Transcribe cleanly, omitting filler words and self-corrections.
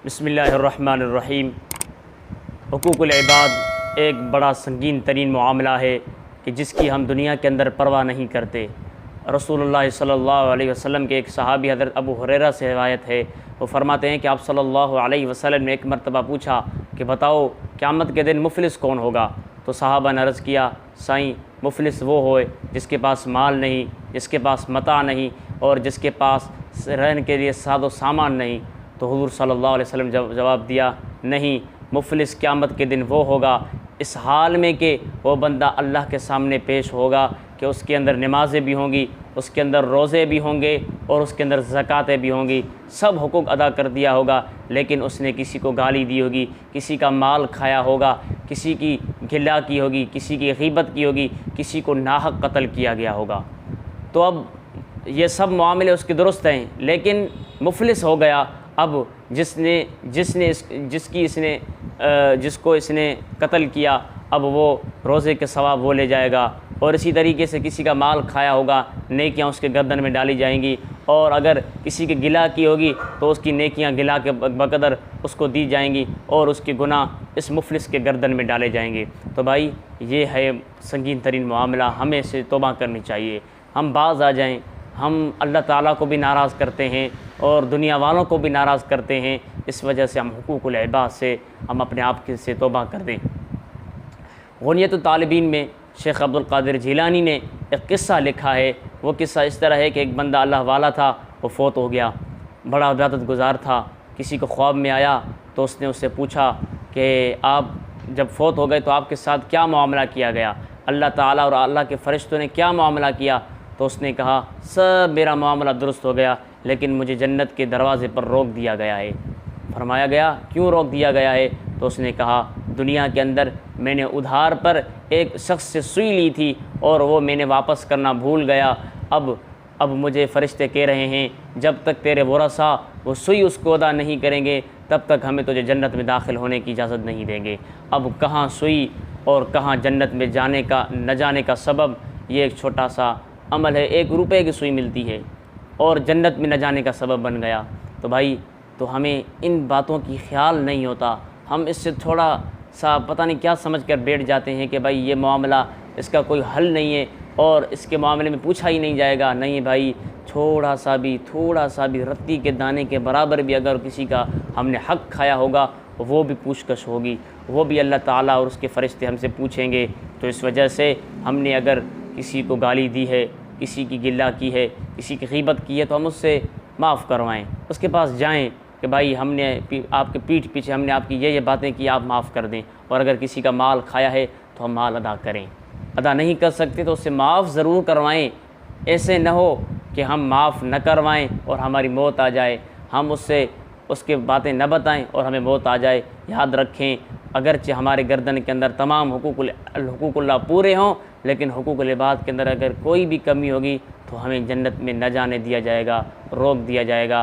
बिस्मिल्लाहिर्रहमानिर्रहीम। हुकूकुल इबाद एक बड़ा संगीन तरीन मामला है कि जिसकी हम दुनिया के अंदर परवाह नहीं करते। रसूलुल्लाह सल्लल्लाहु अलैहि वसल्लम के एक सहाबी हज़रत अबू हुरैरा से रिवायत है, वो फरमाते हैं कि आप सल्लल्लाहु अलैहि वसल्लम ने एक मरतबा पूछा कि बताओ क़यामत के दिन मुफलिस कौन होगा। तो सहाबा ने अर्ज़ किया, साईं मुफलिस वो होए जिसके पास माल नहीं, जिसके पास मता नहीं और जिसके पास रहने के लिए सादो सामान नहीं। तो हुज़ूर सल्लल्लाहु अलैहि वसल्लम जवाब दिया, नहीं, मुफलिस क़यामत के दिन वो होगा इस हाल में कि वो बंदा अल्लाह के सामने पेश होगा कि उसके अंदर नमाज़ें भी होंगी, उसके अंदर रोज़े भी होंगे और उसके अंदर ज़कातें भी होंगी, सब हुकूक अदा कर दिया होगा, लेकिन उसने किसी को गाली दी होगी, किसी का माल खाया होगा, किसी की गिला की होगी, किसी की ग़ीबत की होगी, किसी को नाहक कत्ल किया गया होगा। तो अब ये सब मामले उसके दुरुस्त हैं, लेकिन मुफलिस हो गया अब जिसको इसने कत्ल किया, अब वो रोज़े के सवाब वो ले जाएगा। और इसी तरीके से किसी का माल खाया होगा, नेकियां उसके गर्दन में डाली जाएंगी, और अगर किसी की गिला की होगी तो उसकी नेकियां गिला के बकदर उसको दी जाएंगी और उसके गुनाह इस मुफलिस के गर्दन में डाले जाएंगे। तो भाई ये है संगीन तरीन मामला, हमें से तौबा करनी चाहिए। हम बाज आ जाएँ, हम अल्लाह ताला को भी नाराज़ करते हैं और दुनिया वालों को भी नाराज़ करते हैं, इस वजह से हम हुकूकुल इबाद से हम अपने आप के से तौबा कर दें। गुनियतुत तालिबीन में शेख अब्दुल कादिर जिलानी ने एक किस्सा लिखा है। वो किस्सा इस तरह है कि एक बंदा अल्लाह वाला था, वो फ़ौत हो गया, बड़ा इबादत गुज़ार था। किसी को ख्वाब में आया तो उसने उससे पूछा कि आप जब फ़ौत हो गए तो आपके साथ क्या मामला किया गया, अल्लाह ताला और अल्लाह के फ़रिश्तों ने क्या मामला किया। तो उसने कहा, सब मेरा मामला दुरुस्त हो गया, लेकिन मुझे जन्नत के दरवाज़े पर रोक दिया गया है। फरमाया गया, क्यों रोक दिया गया है? तो उसने कहा, दुनिया के अंदर मैंने उधार पर एक शख्स से सुई ली थी और वो मैंने वापस करना भूल गया। अब मुझे फ़रिश्ते कह रहे हैं, जब तक तेरे वरसा वो सुई उसको अदा नहीं करेंगे तब तक हमें तुझे जन्नत में दाखिल होने की इजाज़त नहीं देंगे। अब कहाँ सुई और कहाँ जन्नत में जाने का न जाने का सबब, ये एक छोटा सा अमल है, 1 रुपये की सुई मिलती है और जन्नत में न जाने का सबब बन गया। तो भाई तो हमें इन बातों की ख्याल नहीं होता, हम इससे थोड़ा सा पता नहीं क्या समझ कर बैठ जाते हैं कि भाई ये मामला, इसका कोई हल नहीं है और इसके मामले में पूछा ही नहीं जाएगा। नहीं भाई, थोड़ा सा भी रत्ती के दाने के बराबर भी अगर किसी का हमने हक़ खाया होगा, वो भी पूछकश होगी, वो भी अल्लाह ताला और उसके फ़रिश्ते हमसे पूछेंगे। तो इस वजह से हमने अगर किसी को गाली दी है, किसी की गिला की है, किसी की ग़ीबत की है, तो हम उससे माफ़ करवाएं, उसके पास जाएं कि भाई हमने आपके पीठ पीछे हमने आपकी ये बातें की, आप माफ़ कर दें। और अगर किसी का माल खाया है तो हम माल अदा करें, अदा नहीं कर सकते तो उससे माफ़ ज़रूर करवाएं। ऐसे न हो कि हम माफ़ न करवाएं और हमारी मौत आ जाए, हम उसके बातें न बताएं और हमें मौत आ जाए। याद रखें, अगरचे हमारे गर्दन के अंदर तमाम हुकूकुल्लाह पूरे हों, लेकिन हुकूकुल इबाद के अंदर अगर कोई भी कमी होगी तो हमें जन्नत में न जाने दिया जाएगा, रोक दिया जाएगा।